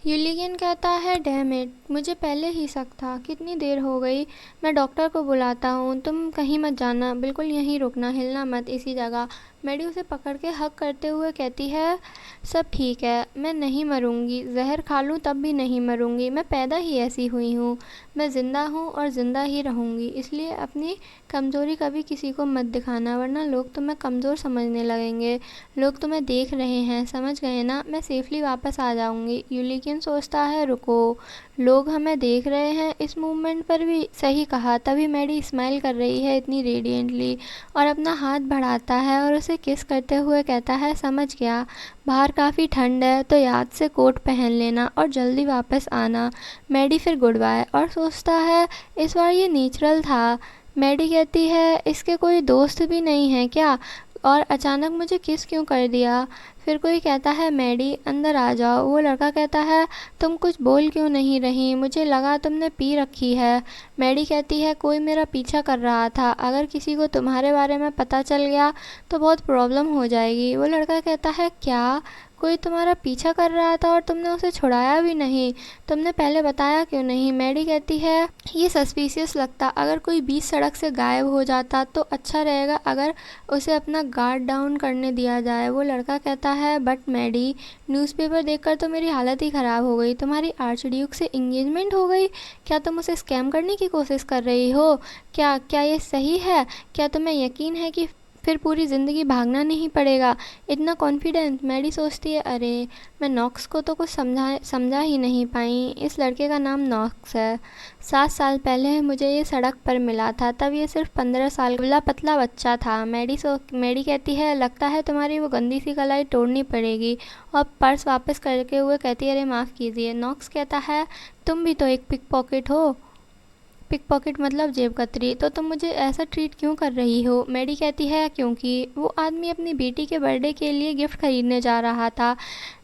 Julian कहता है, damn it, मुझे पहले ही शक था। कितनी देर हो गई, मैं डॉक्टर को बुलाता हूँ। तुम कहीं मत जाना, बिल्कुल यहीं रुकना, हिलना मत, इसी जगह। मैडी उसे पकड़ के हक करते हुए कहती है, सब ठीक है, मैं नहीं मरूंगी। जहर खा लूँ तब भी नहीं मरूंगी। मैं पैदा ही ऐसी हुई हूँ। मैं ज़िंदा हूँ और ज़िंदा ही रहूँगी। इसलिए अपनी कमज़ोरी कभी किसी को मत दिखाना, वरना लोग तुम्हें कमज़ोर समझने लगेंगे। लोग तुम्हें देख रहे हैं, समझ गए ना? मैं सेफली वापस आ जाऊंगी। यूलिकिन सोचता है, रुको, लोग हमें देख रहे हैं इस मूवमेंट पर भी? सही कहा। तभी मैडी स्माइल कर रही है इतनी रेडिएंटली और अपना हाथ बढ़ाता है और उसे किस करते हुए कहता है, समझ गया। बाहर काफ़ी ठंड है तो याद से कोट पहन लेना और जल्दी वापस आना। मैडी फिर गुड बाय और सोचता है, इस बार ये नेचुरल था। मैडी कहती है, इसके कोई दोस्त भी नहीं है क्या? और अचानक मुझे किस क्यों कर दिया? फिर कोई कहता है, मैडी अंदर आ जाओ। वो लड़का कहता है, तुम कुछ बोल क्यों नहीं रही? मुझे लगा तुमने पी रखी है। मैडी कहती है, कोई मेरा पीछा कर रहा था। अगर किसी को तुम्हारे बारे में पता चल गया तो बहुत प्रॉब्लम हो जाएगी। वो लड़का कहता है, क्या कोई तुम्हारा पीछा कर रहा था और तुमने उसे छुड़ाया भी नहीं? तुमने पहले बताया क्यों नहीं? मैडी कहती है, ये सस्पिशियस लगता। अगर कोई बीच सड़क से गायब हो जाता तो अच्छा रहेगा अगर उसे अपना गार्ड डाउन करने दिया जाए। वो लड़का कहता है, बट मैडी, न्यूज़पेपर देखकर तो मेरी हालत ही ख़राब हो गई। तुम्हारी आर्चड्यूक से इंगेजमेंट हो गई? क्या तुम उसे स्कैम करने की कोशिश कर रही हो? क्या क्या ये सही है? क्या तुम्हें यकीन है कि फिर पूरी ज़िंदगी भागना नहीं पड़ेगा? इतना कॉन्फिडेंस? मैडी सोचती है, अरे मैं नॉक्स को तो कुछ समझा ही नहीं पाई। इस लड़के का नाम नॉक्स है। 7 साल पहले मुझे ये सड़क पर मिला था। तब ये सिर्फ 15 साल का दुबला पतला बच्चा था। मैडी कहती है, लगता है तुम्हारी वो गंदी सी कलाई तोड़नी पड़ेगी। और पर्स वापस करके हुए कहती है, अरे माफ़ कीजिए। नॉक्स कहता है, तुम भी तो एक पिक पॉकेट हो। पिक पॉकेट मतलब जेब कतरी। तो तुम मुझे ऐसा ट्रीट क्यों कर रही हो? मैडी कहती है, क्योंकि वो आदमी अपनी बेटी के बर्थडे के लिए गिफ्ट खरीदने जा रहा था।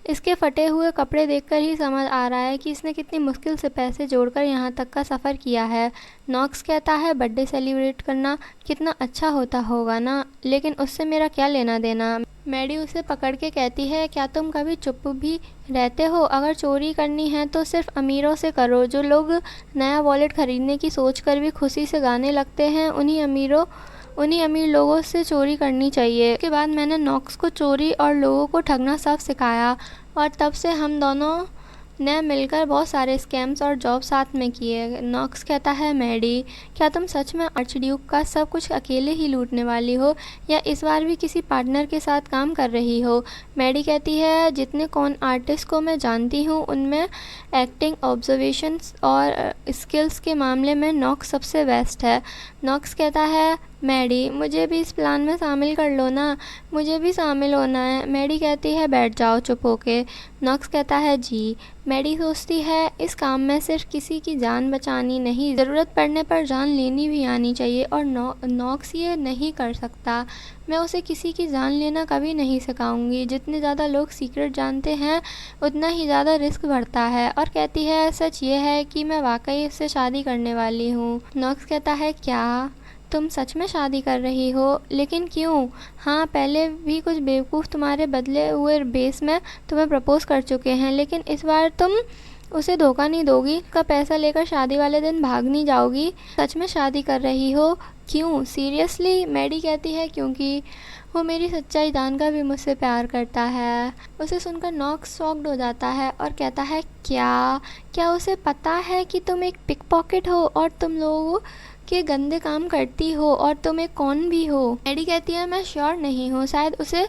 इसके फटे हुए कपड़े देखकर ही समझ आ रहा है कि इसने कितनी मुश्किल से पैसे जोड़कर यहाँ तक का सफ़र किया है। नॉक्स कहता है, बर्थडे सेलिब्रेट करना कितना अच्छा होता होगा ना, लेकिन उससे मेरा क्या लेना देना? मैडी उसे पकड़ के कहती है, क्या तुम कभी चुप भी रहते हो? अगर चोरी करनी है तो सिर्फ अमीरों से करो। जो लोग नया वॉलेट खरीदने की सोच कर भी खुशी से गाने लगते हैं, उन्हीं अमीर लोगों से चोरी करनी चाहिए। उसके बाद मैंने नॉक्स को चोरी और लोगों को ठगना सब सिखाया और तब से हम दोनों ने मिलकर बहुत सारे स्कैम्स और जॉब साथ में किए। नॉक्स कहता है, मैडी, क्या तुम सच में आर्चड्यूक का सब कुछ अकेले ही लूटने वाली हो या इस बार भी किसी पार्टनर के साथ काम कर रही हो? मैडी कहती है, जितने कॉन आर्टिस्ट को मैं जानती हूँ उनमें एक्टिंग, ऑब्जर्वेशंस और स्किल्स के मामले में नॉक्स सबसे बेस्ट है। नॉक्स कहता है, मैडी, मुझे भी इस प्लान में शामिल कर लो ना, मुझे भी शामिल होना है। मैडी कहती है, बैठ जाओ चुप होके। नॉक्स कहता है, जी। मैडी सोचती है, इस काम में सिर्फ किसी की जान बचानी नहीं, ज़रूरत पड़ने पर जान लेनी भी आनी चाहिए और नॉक्स ये नहीं कर सकता। मैं उसे किसी की जान लेना कभी नहीं सिखाऊंगी। जितने ज़्यादा लोग सीक्रेट जानते हैं उतना ही ज़्यादा रिस्क बढ़ता है। और कहती है, सच ये है कि मैं वाकई उससे शादी करने वाली हूँ। नॉक्स कहता है, क्या तुम सच में शादी कर रही हो? लेकिन क्यों? हाँ, पहले भी कुछ बेवकूफ़ तुम्हारे बदले हुए बेस में तुम्हें प्रपोज कर चुके हैं, लेकिन इस बार तुम उसे धोखा नहीं दोगी। का पैसा लेकर शादी वाले दिन भाग नहीं जाओगी? सच में शादी कर रही हो? क्यों, सीरियसली? मैडी कहती है, क्योंकि वो मेरी सच्चाई जानकर भी मुझसे प्यार करता है। उसे सुनकर नॉक्स शॉक्ड हो जाता है और कहता है, क्या क्या उसे पता है कि तुम एक पिक पॉकेट हो और तुम लोगों के गंदे काम करती हो और तुम एक कौन भी हो? मैडी कहती है, मैं श्योर नहीं हूँ, शायद उसे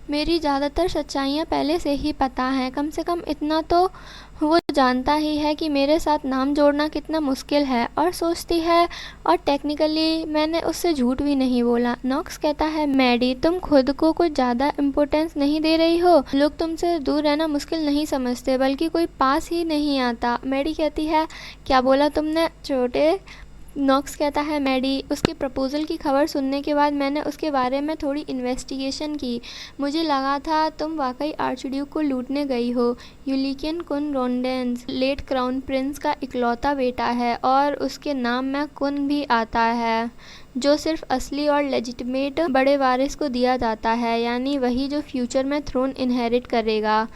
मेरी ज़्यादातर सच्चाइयाँ पहले से ही पता हैं। कम से कम इतना तो वो जानता ही है कि मेरे साथ नाम जोड़ना कितना मुश्किल है। और सोचती है, और टेक्निकली मैंने उससे झूठ भी नहीं बोला। नॉक्स कहता है, मैडी, तुम खुद को कुछ ज़्यादा इम्पोर्टेंस नहीं दे रही हो? लोग तुमसे दूर रहना मुश्किल नहीं समझते, बल्कि कोई पास ही नहीं आता। मैडी कहती है, क्या बोला तुमने छोटे? नॉक्स कहता है, मैडी, उसके प्रपोज़ल की खबर सुनने के बाद मैंने उसके बारे में थोड़ी इन्वेस्टिगेशन की। मुझे लगा था तुम वाकई आर्चड्यूक को लूटने गई हो। यूलिकियन कुन रोंडेंस लेट क्राउन प्रिंस का इकलौता बेटा है और उसके नाम में कुन भी आता है, जो सिर्फ असली और लेजिटिमेट बड़े वारिस को दिया जाता है, यानी वही जो फ्यूचर में थ्रोन इनहेरिट करेगा।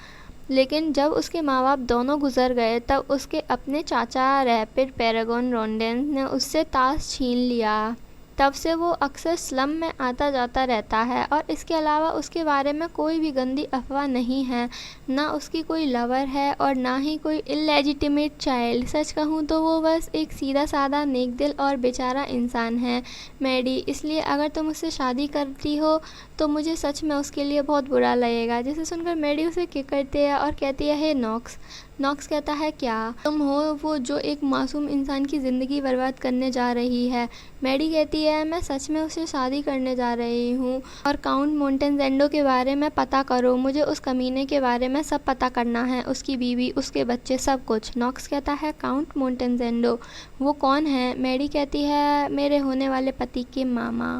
लेकिन जब उसके माँ बाप दोनों गुजर गए तब उसके अपने चाचा रैपिड पैरागॉन रोंडेंस ने उससे ताश छीन लिया। तब से वो अक्सर स्लम में आता जाता रहता है और इसके अलावा उसके बारे में कोई भी गंदी अफवाह नहीं है। ना उसकी कोई लवर है और ना ही कोई इलेजिटिमेट चाइल्ड। सच कहूँ तो वो बस एक सीधा साधा नेक दिल और बेचारा इंसान है मैडी। इसलिए अगर तुम उससे शादी करती हो तो मुझे सच में उसके लिए बहुत बुरा लगेगा। जिसे सुनकर मैडी उसे किक करती है और कहती है, हे नॉक्स। नॉक्स कहता है, क्या तुम हो वो जो एक मासूम इंसान की ज़िंदगी बर्बाद करने जा रही है? मैडी कहती है, मैं सच में उससे शादी करने जा रही हूँ और काउंट मोंटेजेंडो के बारे में पता करो। मुझे उस कमीने के बारे में सब पता करना है, उसकी बीवी, उसके बच्चे, सब कुछ। नॉक्स कहता है, काउंट मोंटेजेंडो? वो कौन है? मैडी कहती है, मेरे होने वाले पति के मामा।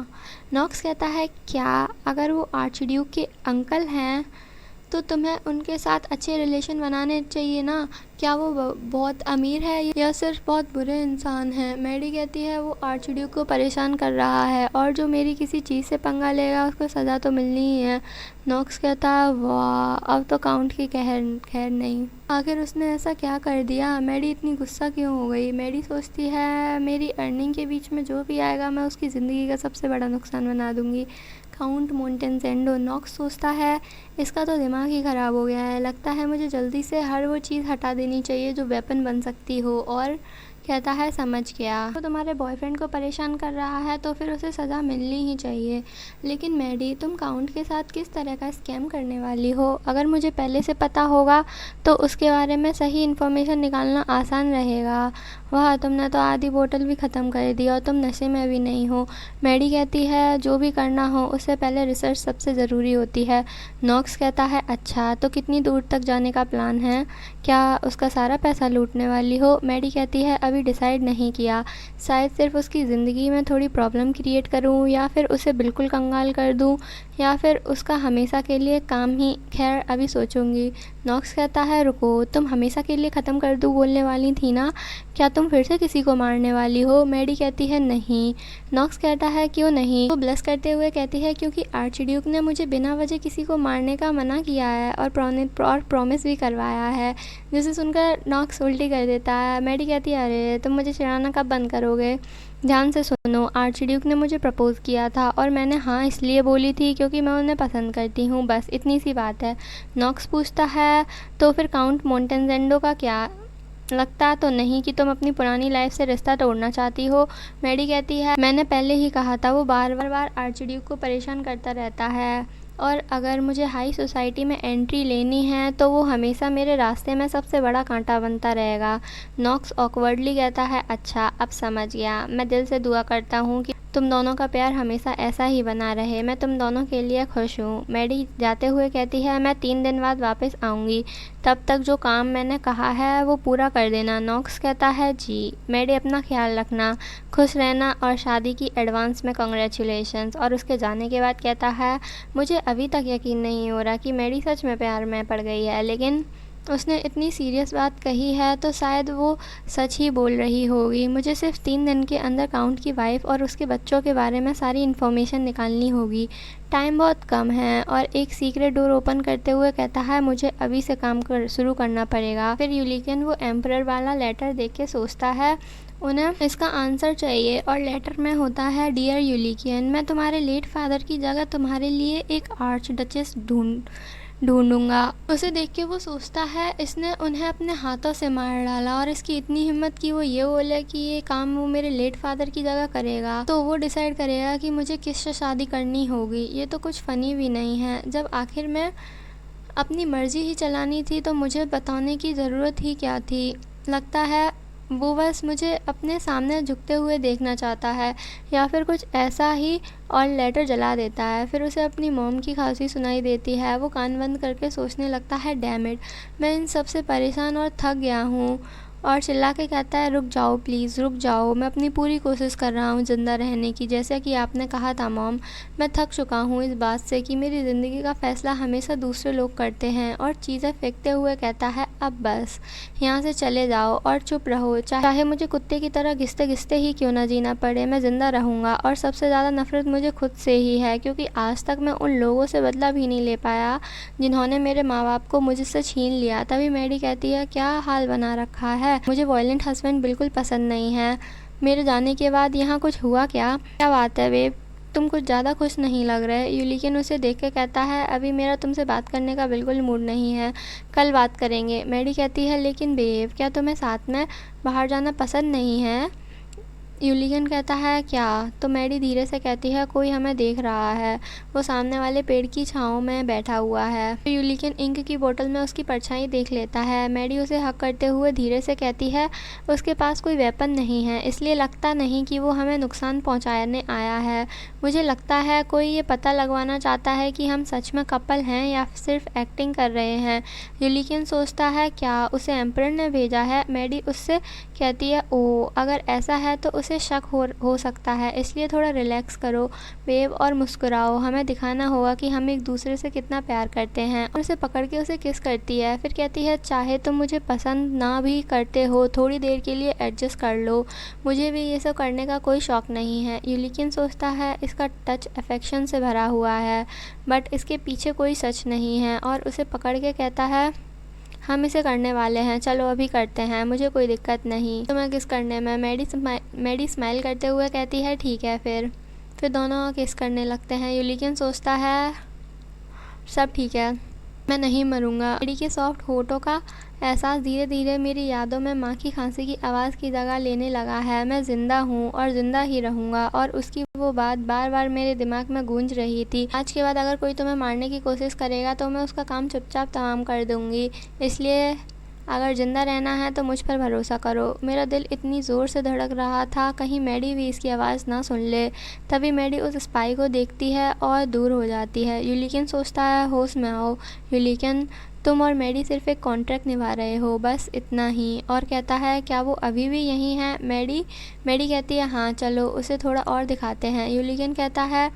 नॉक्स कहता है, क्या? अगर वो आर्चड्यूक के अंकल हैं तो तुम्हें उनके साथ अच्छे रिलेशन बनाने चाहिए ना। क्या वो बहुत अमीर है या सिर्फ बहुत बुरे इंसान हैं? मैडी कहती है, वो आर्चड्यूक को परेशान कर रहा है और जो मेरी किसी चीज़ से पंगा लेगा उसको सज़ा तो मिलनी ही है। नॉक्स कहता है, वाह, अब तो काउंट की खैर नहीं। आखिर उसने ऐसा क्या कर दिया? मैडी इतनी गुस्सा क्यों हो गई? मैडी सोचती है, मेरी अर्निंग के बीच में जो भी आएगा मैं उसकी ज़िंदगी का सबसे बड़ा नुकसान बना दूंगी। काउंट मोंटेजेंडो? नॉक्स सोचता है, इसका तो दिमाग ही ख़राब हो गया है। लगता है मुझे जल्दी से हर वो चीज़ हटा देनी चाहिए जो वेपन बन सकती हो। और कहता है, समझ गया। तो तुम्हारे बॉयफ्रेंड को परेशान कर रहा है तो फिर उसे सज़ा मिलनी ही चाहिए। लेकिन मैडी, तुम काउंट के साथ किस तरह का स्कैम करने वाली हो? अगर मुझे पहले से पता होगा तो उसके बारे में सही इन्फॉर्मेशन निकालना आसान रहेगा। वाह, तुमने तो आधी बोतल भी ख़त्म कर दी और तुम नशे में भी नहीं हो। मैडी कहती है, जो भी करना हो उससे पहले रिसर्च सबसे ज़रूरी होती है। नॉक्स कहता है, अच्छा, तो कितनी दूर तक जाने का प्लान है? क्या उसका सारा पैसा लूटने वाली हो? मैडी कहती है, अभी डिसाइड नहीं किया। शायद सिर्फ उसकी ज़िंदगी में थोड़ी प्रॉब्लम क्रिएट करूं या फिर उसे बिल्कुल कंगाल कर दूं या फिर उसका हमेशा के लिए काम ही। खैर, अभी सोचूंगी। नॉक्स कहता है, रुको, तुम हमेशा के लिए ख़त्म कर दूं बोलने वाली थी ना। क्या तुम फिर से किसी को मारने वाली हो? मैडी कहती है, नहीं। नॉक्स कहता है, क्यों नहीं? वो ब्लश करते हुए कहती है, क्योंकि आर्चड्यूक ने मुझे बिना वजह किसी को मारने का मना किया है और प्रॉमिस भी करवाया है। जिसे सुनकर नॉक्स उल्टी कर देता है। मैडी कहती है, अरे तुम मुझे चिढ़ाना कब बंद करोगे? ध्यान से सुनो, आर्चड्यूक ने मुझे प्रपोज़ किया था और मैंने हाँ इसलिए बोली थी क्योंकि मैं उन्हें पसंद करती हूँ, बस इतनी सी बात है। नॉक्स पूछता है, तो फिर काउंट मोंटेजेंडो का क्या? लगता तो नहीं कि तुम अपनी पुरानी लाइफ से रिश्ता तोड़ना चाहती हो। मैडी कहती है, मैंने पहले ही कहा था, वो बार बार आर्चड्यूक को परेशान करता रहता है और अगर मुझे हाई सोसाइटी में एंट्री लेनी है तो वो हमेशा मेरे रास्ते में सबसे बड़ा कांटा बनता रहेगा। नॉक्स ऑकवर्डली कहता है, अच्छा, अब समझ गया। मैं दिल से दुआ करता हूँ कि तुम दोनों का प्यार हमेशा ऐसा ही बना रहे। मैं तुम दोनों के लिए खुश हूँ। मैडी जाते हुए कहती है, मैं 3 दिन बाद वापस आऊँगी। तब तक जो काम मैंने कहा है वो पूरा कर देना। नॉक्स कहता है, जी। मैडी, अपना ख्याल रखना, खुश रहना और शादी की एडवांस में कॉन्ग्रेचुलेशंस। और उसके जाने के बाद कहता है, मुझे अभी तक यकीन नहीं हो रहा कि मैडी सच में प्यार में पड़ गई है, लेकिन उसने इतनी सीरियस बात कही है तो शायद वो सच ही बोल रही होगी। मुझे सिर्फ 3 दिन के अंदर काउंट की वाइफ और उसके बच्चों के बारे में सारी इन्फॉर्मेशन निकालनी होगी। टाइम बहुत कम है। और एक सीक्रेट डोर ओपन करते हुए कहता है, मुझे अभी से काम शुरू करना पड़ेगा। फिर यूलिकियन वो एम्परर वाला लेटर देख के सोचता है उन्हें इसका आंसर चाहिए और लेटर में होता है, डियर यूलिकियन, मैं तुम्हारे लेट फादर की जगह तुम्हारे लिए एक आर्च डचेस ढूंढूंगा। उसे देख के वो सोचता है, इसने उन्हें अपने हाथों से मार डाला और इसकी इतनी हिम्मत कि वो ये बोले कि ये काम वो मेरे लेट फादर की जगह करेगा, तो वो डिसाइड करेगा कि मुझे किससे शादी करनी होगी। ये तो कुछ फ़नी भी नहीं है। जब आखिर में अपनी मर्जी ही चलानी थी तो मुझे बताने की ज़रूरत ही क्या थी। लगता है वो बस मुझे अपने सामने झुकते हुए देखना चाहता है या फिर कुछ ऐसा ही, और लेटर जला देता है। फिर उसे अपनी मॉम की खांसी सुनाई देती है। वो कान बंद करके सोचने लगता है, डैम इट, मैं इन सब से परेशान और थक गया हूँ और चिल्ला के कहता है, रुक जाओ प्लीज़, रुक जाओ, मैं अपनी पूरी कोशिश कर रहा हूँ ज़िंदा रहने की, जैसा कि आपने कहा था मॉम। मैं थक चुका हूँ इस बात से कि मेरी ज़िंदगी का फ़ैसला हमेशा दूसरे लोग करते हैं। और चीज़ें फेंकते हुए कहता है, अब बस, यहाँ से चले जाओ और चुप रहो, चाहे मुझे कुत्ते की तरह घिसते घिसते ही क्यों ना जीना पड़े, मैं ज़िंदा रहूँगा। और सबसे ज़्यादा नफ़रत मुझे खुद से ही है, क्योंकि आज तक मैं उन लोगों से बदला भी नहीं ले पाया जिन्होंने मेरे माँ बाप को मुझसे छीन लिया। तभी मैडी कहती है, क्या हाल बना रखा है, मुझे वायलेंट हस्बैंड बिल्कुल पसंद नहीं है। मेरे जाने के बाद यहाँ कुछ हुआ क्या? क्या बात है बेब, तुम कुछ ज़्यादा खुश नहीं लग रहे। यूलिकन उसे देख के कहता है, अभी मेरा तुमसे बात करने का बिल्कुल मूड नहीं है, कल बात करेंगे। मैडी कहती है, लेकिन बेब, क्या तुम्हें साथ में बाहर जाना पसंद नहीं है? यूलिगन कहता है, क्या? तो मैडी धीरे से कहती है, कोई हमें देख रहा है, वो सामने वाले पेड़ की छाँव में बैठा हुआ है। तो यूलिगन इंक की बोतल में उसकी परछाई देख लेता है। मैडी उसे हक करते हुए धीरे से कहती है, उसके पास कोई वेपन नहीं है, इसलिए लगता नहीं कि वो हमें नुकसान पहुंचाने आया है। मुझे लगता है कोई ये पता लगवाना चाहता है कि हम सच में कपल हैं या सिर्फ एक्टिंग कर रहे हैं। यूलिगन सोचता है, क्या उसे एम्परर ने भेजा है? मैडी उससे कहती है, ओह, अगर ऐसा है तो उसे शक हो सकता है, इसलिए थोड़ा रिलैक्स करो बेब और मुस्कुराओ, हमें दिखाना होगा कि हम एक दूसरे से कितना प्यार करते हैं। और उसे पकड़ के उसे किस करती है, फिर कहती है, चाहे तुम मुझे पसंद ना भी करते हो, थोड़ी देर के लिए एडजस्ट कर लो, मुझे भी ये सब करने का कोई शौक नहीं है। यूलिकन सोचता है, इसका टच अफेक्शन से भरा हुआ है, बट इसके पीछे कोई सच नहीं है, और उसे पकड़ के कहता है, हम इसे करने वाले हैं, चलो अभी करते हैं, मुझे कोई दिक्कत नहीं तुम्हें किस करने में। मैडी स्माइल करते हुए कहती है, ठीक है फिर दोनों किस करने लगते हैं। यूलिकन सोचता है, सब ठीक है, मैं नहीं मरूंगा। मैडी के सॉफ्ट होठों का एहसास धीरे धीरे मेरी यादों में माँ की खांसी की आवाज़ की जगह लेने लगा है। मैं ज़िंदा हूँ और ज़िंदा ही रहूँगा। और उसकी वो बात बार बार मेरे दिमाग में गूंज रही थी, आज के बाद अगर कोई तुम्हें मारने की कोशिश करेगा तो मैं उसका काम चुपचाप तमाम कर दूँगी, इसलिए अगर ज़िंदा रहना है तो मुझ पर भरोसा करो। मेरा दिल इतनी ज़ोर से धड़क रहा था, कहीं मैडी भी इसकी आवाज़ ना सुन ले। तभी मैडी उस स्पाई को देखती है और दूर हो जाती है। यूलिकन सोचता है, होश में आओ यूलिकन, तुम और मैडी सिर्फ एक कॉन्ट्रैक्ट निभा रहे हो, बस इतना ही। और कहता है, क्या वो अभी भी यहीं है? मैडी कहती है, हाँ चलो उसे थोड़ा और दिखाते हैं। यूलिकन कहता है,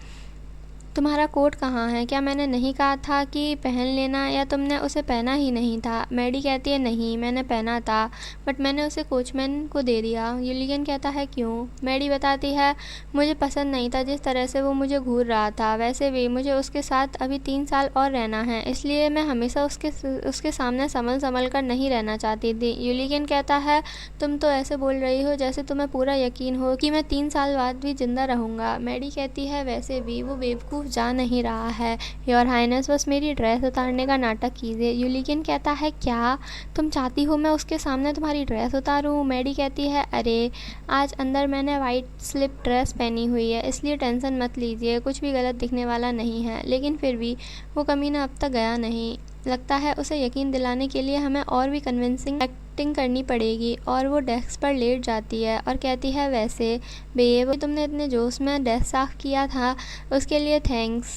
तुम्हारा कोट कहाँ है? क्या मैंने नहीं कहा था कि पहन लेना, या तुमने उसे पहना ही नहीं था? मैडी कहती है, नहीं मैंने पहना था, बट मैंने उसे कोचमैन को दे दिया। यूलिगन कहता है, क्यों? मैडी बताती है, मुझे पसंद नहीं था जिस तरह से वो मुझे घूर रहा था, वैसे भी मुझे उसके साथ अभी 3 साल और रहना है, इसलिए मैं हमेशा उसके सामने संभल कर नहीं रहना चाहती थी। यूलिगन कहता है, तुम तो ऐसे बोल रही हो जैसे तुम्हें पूरा यकीन हो कि मैं 3 साल बाद भी जिंदा रहूँगा। मैडी कहती है, वैसे भी वो बेवकूफ़ जा नहीं रहा है, योर हाइनेस, बस मेरी ड्रेस उतारने का नाटक कीजिए। यूलिगन कहता है, क्या तुम चाहती हो मैं उसके सामने तुम्हारी ड्रेस उतारूं? मैडी कहती है, अरे आज अंदर मैंने वाइट स्लिप ड्रेस पहनी हुई है, इसलिए टेंशन मत लीजिए, कुछ भी गलत दिखने वाला नहीं है। लेकिन फिर भी वो कमीना अब तक गया नहीं, लगता है उसे यकीन दिलाने के लिए हमें और भी कन्विंसिंग एक्टिंग करनी पड़ेगी। और वो डेस्क पर लेट जाती है और कहती है, वैसे बेब, तुमने इतने जोश में डेस्क साफ़ किया था, उसके लिए थैंक्स।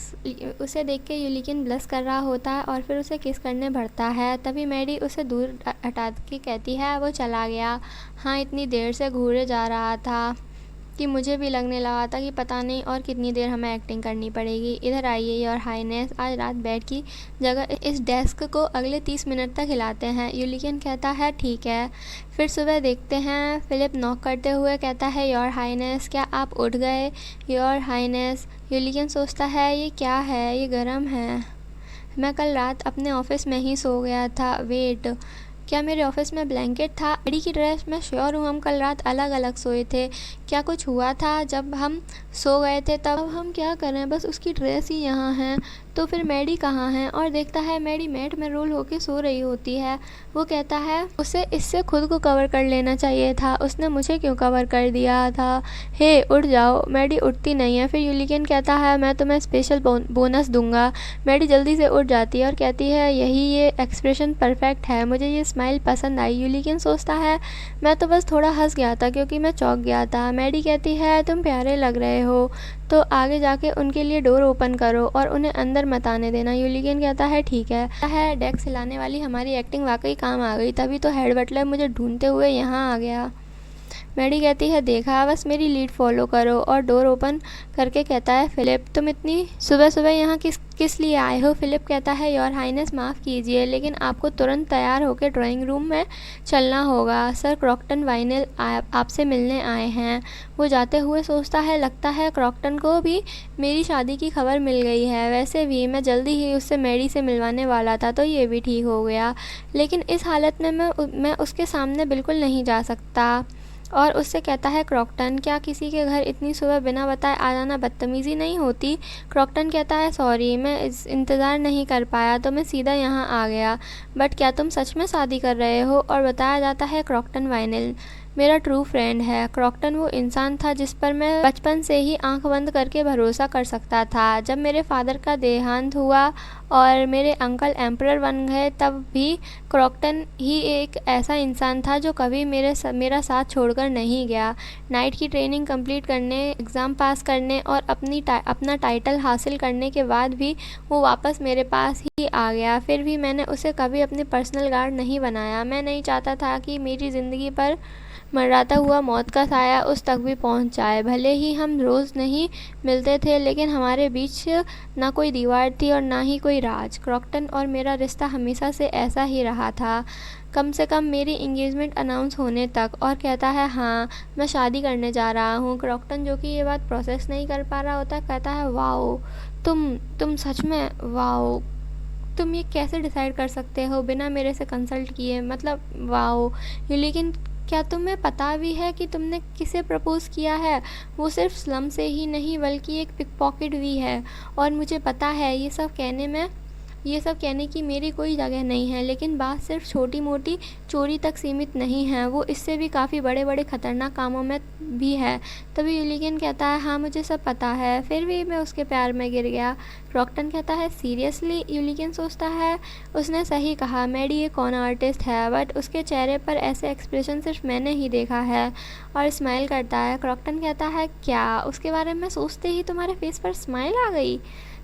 उसे देख के यूलिगन ब्लश कर रहा होता है और फिर उसे किस करने बढ़ता है। तभी मैडी उसे दूर हटा के कहती है, वो चला गया। हाँ, इतनी देर से घूरे जा रहा था कि मुझे भी लगने लगा था कि पता नहीं और कितनी देर हमें एक्टिंग करनी पड़ेगी। इधर आइए योर हाइनेस, आज रात बेड की जगह इस डेस्क को अगले 30 मिनट तक हिलाते हैं। यूलिगन कहता है, ठीक है। फिर सुबह देखते हैं, फिलिप नॉक करते हुए कहता है, योर हाइनेस, क्या आप उठ गए? Your highness. यूलिगन सोचता है, ये क्या है, ये गर्म है, मैं कल रात अपने ऑफिस में ही सो गया था। वेट, क्या मेरे ऑफिस में ब्लैंकेट था? मैडी की ड्रेस, मैं श्योर हूँ हम कल रात अलग अलग सोए थे। क्या कुछ हुआ था जब हम सो गए थे? तब हम क्या करें, बस उसकी ड्रेस ही यहाँ है। तो फिर मैडी कहाँ है? और देखता है मैडी मैट में रोल होके सो रही होती है। वो कहता है, उसे इससे खुद को कवर कर लेना चाहिए था, उसने मुझे क्यों कवर कर दिया था? हे उठ जाओ। मैडी उठती नहीं है। फिर यूलिगन कहता है, मैं तुम्हें स्पेशल बोनस दूंगा। मैडी जल्दी से उठ जाती है और कहती है, ये एक्सप्रेशन परफेक्ट है, मुझे ये स्माइल पसंद आई। यूलिगन सोचता है, मैं तो बस थोड़ा हंस गया था क्योंकि मैं चौंक गया था। मैडी कहती है, तुम प्यारे लग रहे हो, तो आगे जाके उनके लिए डोर ओपन करो और उन्हें अंदर मत आने देना। यूलिगन कहता है ठीक है। डेस्क हिलाने वाली हमारी एक्टिंग वाकई काम आ गई, तभी तो हेड बटलर मुझे ढूंढते हुए यहाँ आ गया। मैडी कहती है देखा, बस मेरी लीड फॉलो करो, और डोर ओपन करके कहता है फिलिप तुम इतनी सुबह सुबह यहाँ किस लिए आए हो। फिलिप कहता है योर हाइनेस माफ़ कीजिए, लेकिन आपको तुरंत तैयार होकर ड्राइंग रूम में चलना होगा। सर क्रॉकटन वाइनेल आपसे मिलने आए हैं। वो जाते हुए सोचता है लगता है क्रॉकटन को भी मेरी शादी की खबर मिल गई है। वैसे भी मैं जल्दी ही उससे मैडी से मिलवाने वाला था, तो ये भी ठीक हो गया, लेकिन इस हालत में मैं उसके सामने बिल्कुल नहीं जा सकता। और उससे कहता है क्रॉकटन क्या किसी के घर इतनी सुबह बिना बताए आ जाना बदतमीज़ी नहीं होती। क्रॉकटन कहता है सॉरी, मैं इंतज़ार नहीं कर पाया तो मैं सीधा यहाँ आ गया। बट क्या तुम सच में शादी कर रहे हो। और बताया जाता है क्रॉकटन वाइनेल मेरा ट्रू फ्रेंड है। क्रॉकटन वो इंसान था जिस पर मैं बचपन से ही आंख बंद करके भरोसा कर सकता था। जब मेरे फादर का देहांत हुआ और मेरे अंकल एम्परर बन गए, तब भी क्रॉकटन ही एक ऐसा इंसान था जो कभी मेरा साथ छोड़कर नहीं गया। नाइट की ट्रेनिंग कंप्लीट करने, एग्ज़ाम पास करने और अपना टाइटल हासिल करने के बाद भी वो वापस मेरे पास ही आ गया। फिर भी मैंने उसे कभी अपनी पर्सनल गार्ड नहीं बनाया। मैं नहीं चाहता था कि मेरी ज़िंदगी पर मंडराता हुआ मौत का साया उस तक भी पहुंच जाए। भले ही हम रोज़ नहीं मिलते थे, लेकिन हमारे बीच ना कोई दीवार थी और ना ही कोई राज। क्रॉकटन और मेरा रिश्ता हमेशा से ऐसा ही रहा था, कम से कम मेरी इंगेजमेंट अनाउंस होने तक। और कहता है हाँ, मैं शादी करने जा रहा हूँ। क्रॉकटन जो कि ये बात प्रोसेस नहीं कर पा रहा होता, कहता है वाओ, तुम सच में, वाओ, तुम ये कैसे डिसाइड कर सकते हो बिना मेरे से कंसल्ट किए, मतलब वाओ। लेकिन क्या तुम्हें पता भी है कि तुमने किसे प्रपोज़ किया है। वो सिर्फ स्लम से ही नहीं बल्कि एक पिक पॉकेट भी है। और मुझे पता है ये सब कहने की मेरी कोई जगह नहीं है, लेकिन बात सिर्फ छोटी मोटी चोरी तक सीमित नहीं है, वो इससे भी काफ़ी बड़े बड़े ख़तरनाक कामों में भी है। तभी यूलिगन कहता है हाँ मुझे सब पता है, फिर भी मैं उसके प्यार में गिर गया। क्रॉकटन कहता है सीरियसली। यूलिगन सोचता है उसने सही कहा, मैडी एक कौन आर्टिस्ट है, बट उसके चेहरे पर ऐसे एक्सप्रेशन सिर्फ मैंने ही देखा है। और स्माइल करता है। क्रॉकटन कहता है क्या उसके बारे में सोचते ही तुम्हारे फेस पर स्माइल आ गई,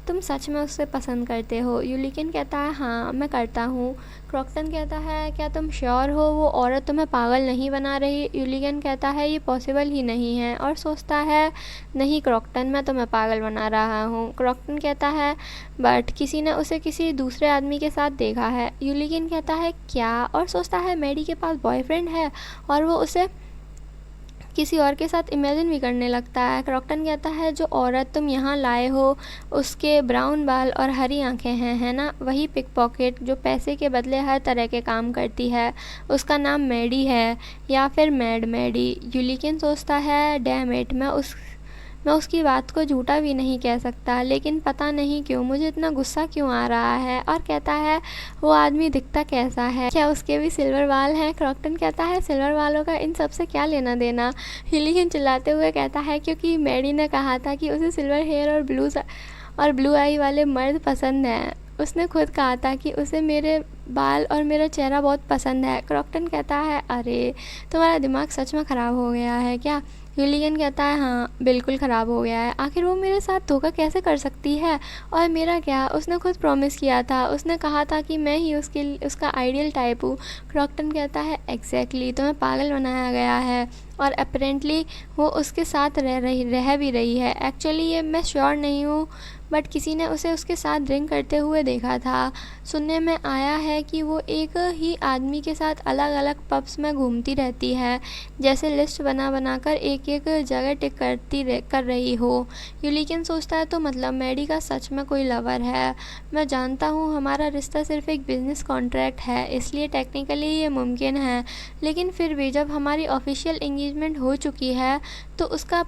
तुम सच में उससे पसंद करते हो। यूलिगन कहता है हाँ मैं करता हूँ। क्रॉकटन कहता है क्या तुम श्योर हो वो औरत तुम्हें पागल नहीं बना रही। यूलिगन कहता है ये पॉसिबल ही नहीं है, और सोचता है नहीं क्रॉकटन, मैं तुम्हें पागल बना रहा हूँ। क्रॉकटन कहता है बट किसी ने उसे किसी दूसरे आदमी के साथ देखा है। यूलिगन कहता है क्या, और सोचता है मैडी के पास बॉयफ्रेंड है और वो उसे किसी और के साथ इमेजिन भी करने लगता है। क्रॉकटन कहता है जो औरत तुम यहाँ लाए हो उसके ब्राउन बाल और हरी आंखें हैं, है ना, वही पिक पॉकेट जो पैसे के बदले हर तरह के काम करती है। उसका नाम मैडी है, या फिर मैड मैडी। यूलिगन सोचता है डैम इट, मैं उसकी बात को झूठा भी नहीं कह सकता, लेकिन पता नहीं क्यों मुझे इतना गुस्सा क्यों आ रहा है। और कहता है वो आदमी दिखता कैसा है, क्या उसके भी सिल्वर बाल हैं। क्रॉकटन कहता है सिल्वर बालों का इन सब से क्या लेना देना। यूलिगन चिल्लाते हुए कहता है क्योंकि मैडी ने कहा था कि उसे सिल्वर हेयर और ब्लू आई वाले मर्द पसंद हैं। उसने खुद कहा था कि उसे मेरे बाल और मेरा चेहरा बहुत पसंद है। क्रॉकटन कहता है अरे तुम्हारा दिमाग सच में ख़राब हो गया है क्या। यूलिगन कहता है हाँ बिल्कुल ख़राब हो गया है, आखिर वो मेरे साथ धोखा कैसे कर सकती है, और मेरा क्या, उसने खुद प्रॉमिस किया था, उसने कहा था कि मैं ही उसका आइडियल टाइप हूँ। क्रॉकटन कहता है एग्जैक्टली, तुम्हें पागल बनाया गया है और अपेरेंटली वो उसके साथ रह भी रही है। एक्चुअली ये मैं श्योर नहीं हूँ, बट किसी ने उसे उसके साथ ड्रिंक करते हुए देखा था। सुनने में आया है कि वो एक ही आदमी के साथ अलग अलग पब्स में घूमती रहती है, जैसे लिस्ट बना कर एक जगह कर रही हो। यूलिगन सोचता है तो मतलब मैडी का सच में कोई लवर है। मैं जानता हूँ हमारा रिश्ता सिर्फ एक बिजनेस कॉन्ट्रैक्ट है, इसलिए टेक्निकली ये मुमकिन है, लेकिन फिर भी जब हमारी ऑफिशियल एंगेजमेंट हो चुकी है तो उसका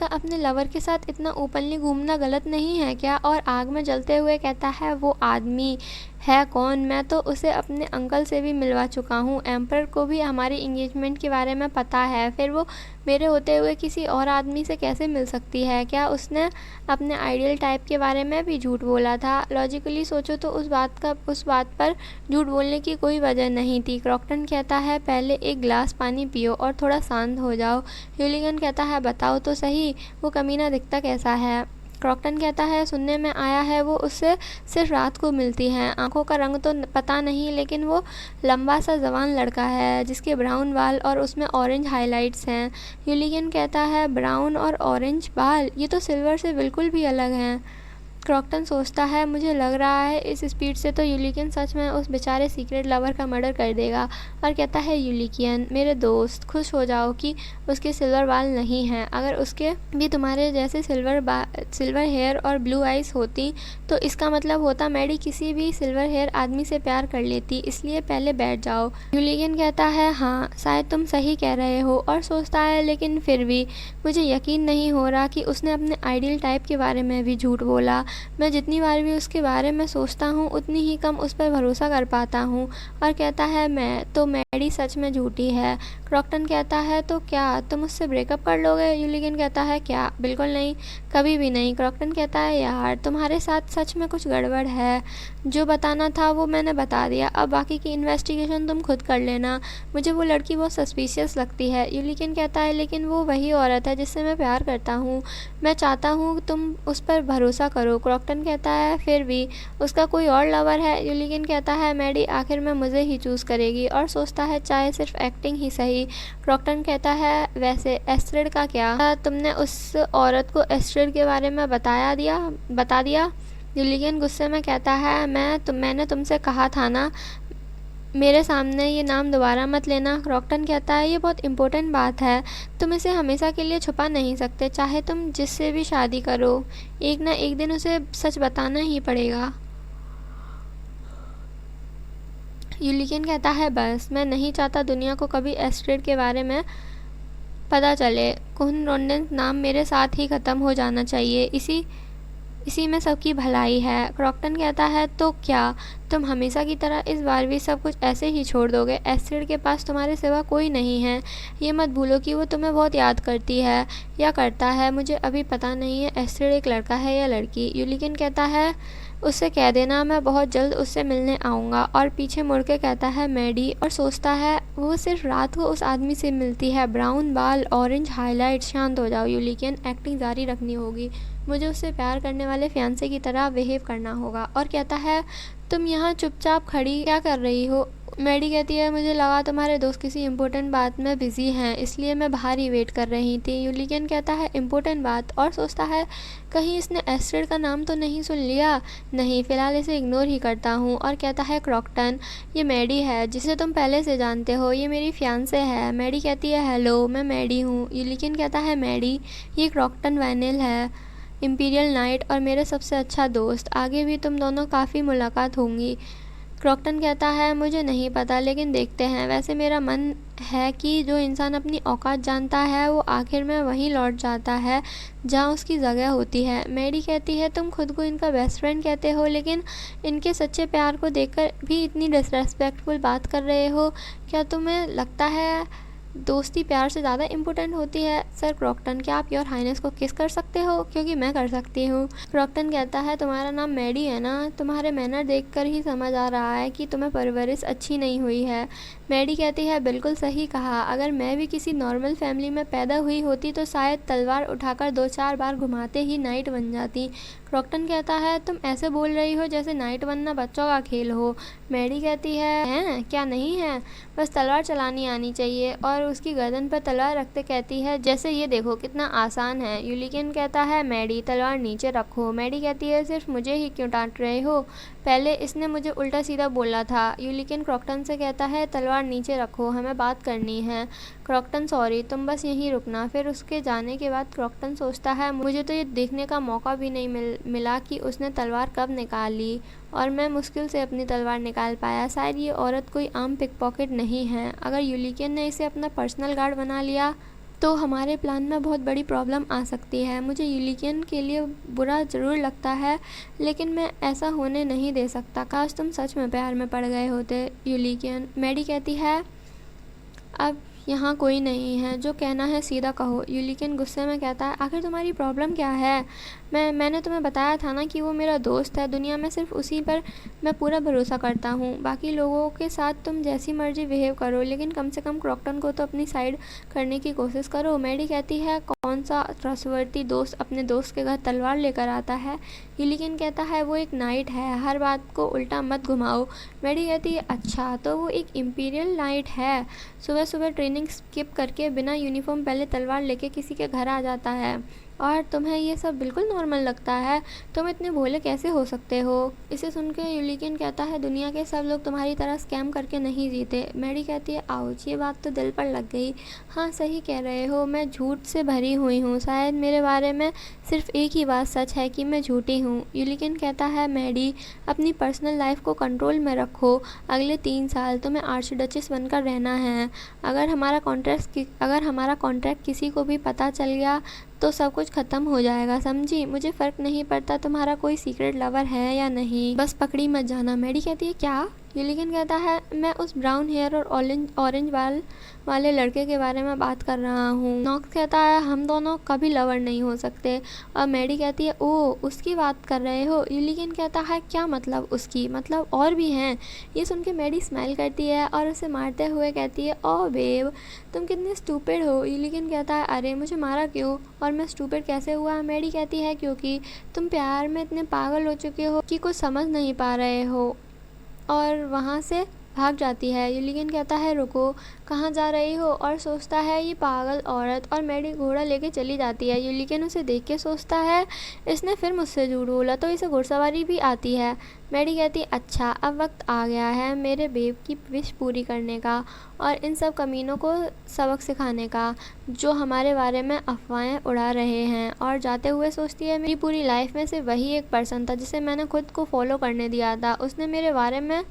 अपने लवर के साथ इतना ओपनली घूमना गलत नहीं है क्या। और आग में जलते हुए कहता है वो आदमी है कौन? मैं तो उसे अपने अंकल से भी मिलवा चुका हूँ। एम्परर को भी हमारी एंगेजमेंट के बारे में पता है, फिर वो मेरे होते हुए किसी और आदमी से कैसे मिल सकती है? क्या उसने अपने आइडियल टाइप के बारे में भी झूठ बोला था? लॉजिकली सोचो तो उस बात पर झूठ बोलने की कोई वजह नहीं थी। क्रॉकटन कहता है पहले एक गिलास पानी पियो और थोड़ा शांत हो जाओ। ह्यूलिगन कहता है बताओ तो सही, वो कमीना दिखता कैसा है? क्रॉकटन कहता है सुनने में आया है वो उससे सिर्फ रात को मिलती हैं। आंखों का रंग तो पता नहीं, लेकिन वो लंबा सा जवान लड़का है जिसके ब्राउन बाल और उसमें ऑरेंज हाइलाइट्स हैं। ह्यूलिगन कहता है ब्राउन और ऑरेंज बाल, ये तो सिल्वर से बिल्कुल भी अलग हैं। क्रॉकटन सोचता है मुझे लग रहा है इस स्पीड से तो यूलिकियन सच में उस बेचारे सीक्रेट लवर का मर्डर कर देगा, और कहता है यूलिकियन मेरे दोस्त खुश हो जाओ कि उसके सिल्वर बाल नहीं हैं। अगर उसके भी तुम्हारे जैसे सिल्वर हेयर और ब्लू आइज होती तो इसका मतलब होता मैडी किसी भी सिल्वर हेयर आदमी से प्यार कर लेती, इसलिए पहले बैठ जाओ। यूलिकियन कहता है हाँ शायद तुम सही कह रहे हो, और सोचता है लेकिन फिर भी मुझे यकीन नहीं हो रहा कि उसने अपने आइडियल टाइप के बारे में भी झूठ बोला। मैं जितनी बार भी उसके बारे में सोचता हूँ उतनी ही कम उस पर भरोसा कर पाता हूँ। और कहता है मैडी सच में झूठी है। क्रॉकटन कहता है तो क्या तुम उससे ब्रेकअप कर लोगे? यूलिगन कहता है क्या? बिल्कुल नहीं, कभी भी नहीं। क्रॉकटन कहता है यार तुम्हारे साथ सच में कुछ गड़बड़ है, जो बताना था वो मैंने बता दिया, अब बाकी की इन्वेस्टिगेशन तुम खुद कर लेना। मुझे वो लड़की बहुत सस्पिशियस लगती है। यूलिगन कहता है लेकिन वो वही औरत है जिससे मैं प्यार करता हूँ, मैं चाहता हूँ तुम उस पर भरोसा करो। क्रॉकटन कहता है फिर भी उसका कोई और लवर है? यूलिगन कहता है मैडी आखिर में मुझे ही चूज़ करेगी, और सोचता है चाहे सिर्फ एक्टिंग ही सही। क्रॉकटन कहता है वैसे एस्ट्रिड का क्या? तुमने उस औरत को एस्ट्रिड के बारे में बता दिया? यूलिगन गुस्से में कहता है मैंने तुमसे कहा था ना मेरे सामने ये नाम दोबारा मत लेना। क्रॉकटन कहता है ये बहुत इम्पोर्टेंट बात है, तुम इसे हमेशा के लिए छुपा नहीं सकते, चाहे तुम जिससे भी शादी करो एक ना एक दिन उसे सच बताना ही पड़ेगा। यूलिगन कहता है बस मैं नहीं चाहता दुनिया को कभी एस्ट्रिड के बारे में पता चले। कुहन रोंडेंस नाम मेरे साथ ही ख़त्म हो जाना चाहिए, इसी में सबकी भलाई है। क्रॉकटन कहता है तो क्या तुम हमेशा की तरह इस बार भी सब कुछ ऐसे ही छोड़ दोगे? एस्ट्रिड के पास तुम्हारे सिवा कोई नहीं है, ये मत भूलो कि वो तुम्हें बहुत याद करती है या करता है, मुझे अभी पता नहीं है एस्ट्रिड एक लड़का है या लड़की। यूलिगन कहता है उससे कह देना मैं बहुत जल्द उससे मिलने आऊँगा, और पीछे मुड़ के कहता है मैडी, और सोचता है वो सिर्फ रात को उस आदमी से मिलती है, ब्राउन बाल ऑरेंज हाईलाइट। शांत हो जाओ यूलिगन, एक्टिंग जारी रखनी होगी, मुझे उससे प्यार करने वाले फियांसे की तरह बिहेव करना होगा। और कहता है तुम यहाँ चुपचाप खड़ी क्या कर रही हो? मैडी कहती है मुझे लगा तुम्हारे दोस्त किसी इम्पोर्टेंट बात में बिजी हैं, इसलिए मैं बाहर ही वेट कर रही थी। यूलिगन कहता है इम्पोर्टेंट बात, और सोचता है कहीं इसने एस्ट्रिड का नाम तो नहीं सुन लिया। नहीं, फ़िलहाल इसे इग्नोर ही करता हूँ। और कहता है क्रॉकटन ये मैडी है जिसे तुम पहले से जानते हो, ये मेरी फियांसे है। मैडी कहती है हेलो मैं मैडी हूँ। यूलिगन कहता है मैडी ये क्रॉकटन वैनिल है, इम्पीरियल नाइट और मेरे सबसे अच्छा दोस्त, आगे भी तुम दोनों काफ़ी मुलाकात होंगी। क्रॉकटन कहता है मुझे नहीं पता लेकिन देखते हैं, वैसे मेरा मन है कि जो इंसान अपनी औकात जानता है वो आखिर में वहीं लौट जाता है जहाँ उसकी जगह होती है। मैडी कहती है तुम खुद को इनका बेस्ट फ्रेंड कहते हो, लेकिन इनके सच्चे प्यार को देखकर भी इतनी डिसरेस्पेक्टफुल बात कर रहे हो, क्या तुम्हें लगता है दोस्ती प्यार से ज़्यादा इम्पोर्टेंट होती है? सर क्रॉकटन क्या आप योर हाइनेस को किस कर सकते हो? क्योंकि मैं कर सकती हूँ। क्रॉकटन कहता है तुम्हारा नाम मैडी है ना, तुम्हारे मैनर देखकर ही समझ आ रहा है कि तुम्हें परवरिश अच्छी नहीं हुई है। मैडी कहती है बिल्कुल सही कहा, अगर मैं भी किसी नॉर्मल फैमिली में पैदा हुई होती तो शायद तलवार उठाकर 2-4 बार घुमाते ही नाइट बन जाती। क्रॉकटन कहता है तुम ऐसे बोल रही हो जैसे नाइट बनना बच्चों का खेल हो। मैडी कहती है क्या नहीं है, बस तलवार चलानी आनी चाहिए, और उसकी गर्दन पर तलवार रखते कहती है जैसे ये देखो कितना आसान है। यूलिगन कहता है मैडी तलवार नीचे रखो। मैडी कहती है सिर्फ मुझे ही क्यों डांट रहे हो, पहले इसने मुझे उल्टा सीधा बोला था। यूलिगन क्रॉकटन से कहता है तलवार नीचे रखो, हमें बात करनी है। क्रॉकटन सॉरी तुम बस यहीं रुकना। फिर उसके जाने के बाद क्रॉकटन सोचता है मुझे तो ये देखने का मौका भी नहीं मिला कि उसने तलवार कब निकाल ली, और मैं मुश्किल से अपनी तलवार निकाल पाया। शायद ये औरत कोई आम पिकपॉकेट नहीं है। अगर यूलिगन ने इसे अपना पर्सनल गार्ड बना लिया तो हमारे प्लान में बहुत बड़ी प्रॉब्लम आ सकती है। मुझे यूलियन के लिए बुरा ज़रूर लगता है, लेकिन मैं ऐसा होने नहीं दे सकता। काश तुम सच में प्यार में पड़ गए होते यूलियन। मैडी कहती है, अब यहाँ कोई नहीं है, जो कहना है सीधा कहो। यूलियन गुस्से में कहता है, आखिर तुम्हारी प्रॉब्लम क्या है? मैंने तुम्हें बताया था ना कि वो मेरा दोस्त है। दुनिया में सिर्फ उसी पर मैं पूरा भरोसा करता हूँ। बाकी लोगों के साथ तुम जैसी मर्जी बिहेव करो, लेकिन कम से कम क्रॉकटन को तो अपनी साइड करने की कोशिश करो। मैडी कहती है, कौन सा ट्रस्टवर्दी दोस्त अपने दोस्त के घर तलवार लेकर आता है? यूलियन कहता है, वो एक नाइट है, हर बात को उल्टा मत घुमाओ। मैडी कहती है, अच्छा तो वो एक इम्पीरियल नाइट है, सुबह सुबह ट्रेनिंग स्किप करके बिना यूनिफॉर्म पहले तलवार लेके किसी के घर आ जाता है, और तुम्हें ये सब बिल्कुल नॉर्मल लगता है? तुम इतने भोले कैसे हो सकते हो? इसे सुनकर यूलियन कहता है, दुनिया के सब लोग तुम्हारी तरह स्कैम करके नहीं जीते। मैडी कहती है, आउच, ये बात तो दिल पर लग गई। हाँ, सही कह रहे हो, मैं झूठ से भरी हुई हूँ। शायद मेरे बारे में सिर्फ एक ही बात सच है कि मैं झूठी हूँ। यूलियन कहता है, मैडी, अपनी पर्सनल लाइफ को कंट्रोल में रखो। अगले 3 साल तुम्हें आर्चडचेस बनकर रहना है। अगर हमारा कॉन्ट्रैक्ट किसी को भी पता चल गया तो सब कुछ ख़त्म हो जाएगा, समझी? मुझे फ़र्क नहीं पड़ता तुम्हारा कोई सीक्रेट लवर है या नहीं, बस पकड़ी मत जाना। मैडी कहती है, क्या? यूलियन कहता है, मैं उस ब्राउन हेयर और ऑरेंज वाले लड़के के बारे में बात कर रहा हूँ। नॉक्स कहता है, हम दोनों कभी लवर नहीं हो सकते। और मैडी कहती है, ओह, उसकी बात कर रहे हो? यूलियन कहता है, क्या मतलब उसकी? मतलब और भी हैं। ये सुन के मैडी स्माइल करती है और उसे मारते हुए कहती है, ओह बेब, तुम कितने स्टूपिड हो। यूलियन कहता है, अरे मुझे मारा क्यों, और मैं स्टूपिड कैसे हुआ? मैडी कहती है, क्योंकि तुम प्यार में इतने पागल हो चुके हो कि कुछ समझ नहीं पा रहे हो, और वहाँ से भाग जाती है। यूलियन कहता है, रुको, कहाँ जा रही हो? और सोचता है, ये पागल औरत। और मैडी घोड़ा लेके चली जाती है। यूलियन उसे देख के सोचता है, इसने फिर मुझसे झूठ बोला, तो इसे घुड़सवारी भी आती है। मैडी कहती, अच्छा, अब वक्त आ गया है मेरे बेब की विश पूरी करने का और इन सब कमीनों को सबक सिखाने का, जो हमारे बारे में अफवाहें उड़ा रहे हैं। और जाते हुए सोचती है, मेरी पूरी लाइफ में से वही एक पर्सन था जिसे मैंने खुद को फॉलो करने दिया था। उसने मेरे बारे में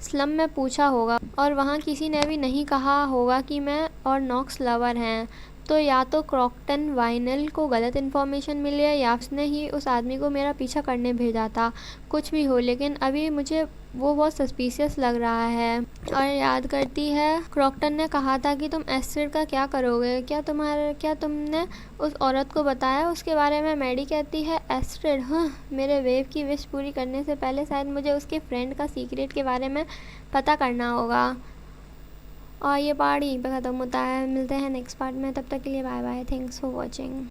स्लम में पूछा होगा, और वहाँ किसी ने भी नहीं कहा होगा कि मैं और नॉक्स लवर हैं। तो या तो क्रॉकटन वाइनल को गलत इन्फॉर्मेशन मिली है, या उसने ही उस आदमी को मेरा पीछा करने भेजा था। कुछ भी हो, लेकिन अभी मुझे वो बहुत सस्पिशियस लग रहा है। और याद करती है, क्रॉकटन ने कहा था कि तुम एस्ट्रिड का क्या करोगे? क्या तुमने उस औरत को बताया उसके बारे में? मैडी कहती है, एस्ट्रिड? हाँ, मेरे वेव की विश पूरी करने से पहले शायद मुझे उसके फ्रेंड का सीक्रेट के बारे में पता करना होगा। और ये पार्ट यहीं पे ख़त्म होता है। मिलते हैं नेक्स्ट पार्ट में, तब तक के लिए bye bye, thanks for watching.